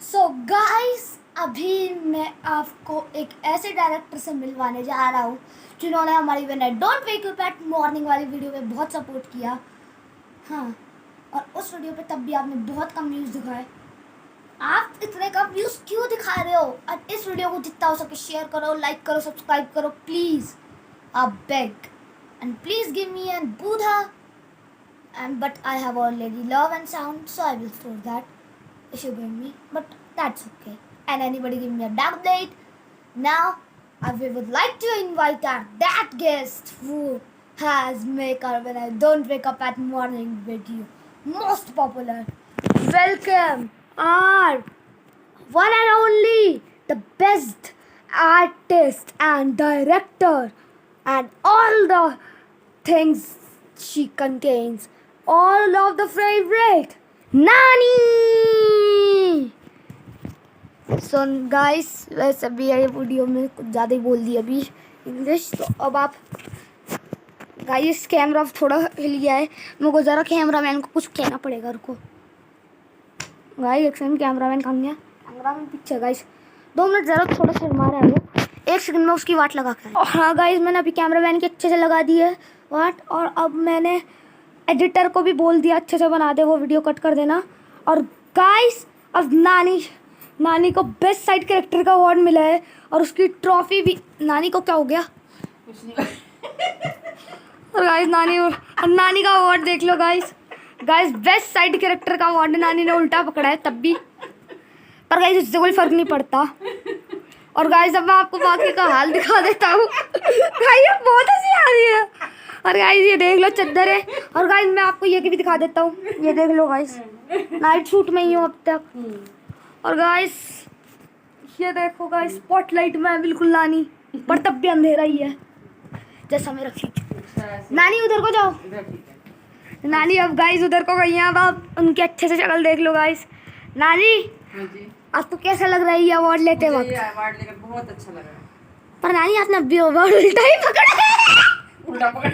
So guys, अभी मैं आपको एक ऐसे डायरेक्टर से मिलवाने जा रहा हूँ जिन्होंने हमारी when I don't wake up at morning वाली वीडियो में बहुत सपोर्ट किया। हाँ, और उस वीडियो पे तब भी आपने बहुत कम व्यूज़ दिखाए। आप इतने कम व्यूज़ क्यों दिखा रहे हो? और इस वीडियो को जितना हो सके शेयर करो, लाइक करो, सब्सक्राइब करो प्लीज़। आप beg and please give me an बूधा and but I have already love and sound, so I will store that if you give me, but that's okay. And anybody give me a dark date. Now we would like to invite our that guest who has maker when I don't wake up at morning video. Most popular. Welcome our one and only the best artist and director and all the things she contains, all of the favorite नानी। So guys, वैसे भी ये video में कुछ ज़्यादा ही बोल दी अभी English, तो अब आप गाइस कैमरा थोड़ा हिल गया है, मेरे को ज़रा कैमरा मैन को कुछ कहना पड़ेगा। रुको गाइस, एक सेकंड, कैमरा मैन कहाँ गया? कैमरा मैन पीछे गाइस, 2 मिनट ज़रा थोड़ा शर्मा रहा है वो, 1 सेकंड में उसकी वाट लगा के। हाँ गाइस, मैंने अभी कैमरा मैन के अच्छे से लगा दी है वाट, और अब मैंने एडिटर को भी बोल दिया अच्छे से बना दे, वो वीडियो कट कर देना। और गाइस, अब नानी को बेस्ट साइड कैरेक्टर का अवार्ड मिला है और उसकी ट्रॉफी भी। नानी को क्या हो गया? और गाइस नानी का अवार्ड देख लो गाइस, बेस्ट साइड कैरेक्टर का अवार्ड नानी ने उल्टा पकड़ा है तब भी, पर गाइस इससे कोई फर्क नहीं पड़ता। और गाइस अब मैं आपको बाकी का हाल दिखा देता हूँ। गाइस बहुत हंसी आ रही है। और गाइस ये देख लो चद्दर है। और गाइस मैं आपको ये भी दिखा देता हूँ, ये देख लो गाइस, नाइट शूट में ही हूँ अब तक। और गाइस ये देखो गाइस, स्पॉटलाइट में बिल्कुल नानी, पर तब भी अंधेरा ही है जैसा मेरा खींच। नानी उधर को जाओ। नानी अब गाइस उधर को गई हैं, अब आप उनकी अच्छे से शक्ल देख लो गाइस। नानी आपको कैसा लग रहा है ये अवार्ड लेते वक्त? अवार्ड लेकर बहुत अच्छा लग रहा है। पर नानी आपने अभी अवार्ड उल्टा ही पकड़ा है। उल्टा पकड़।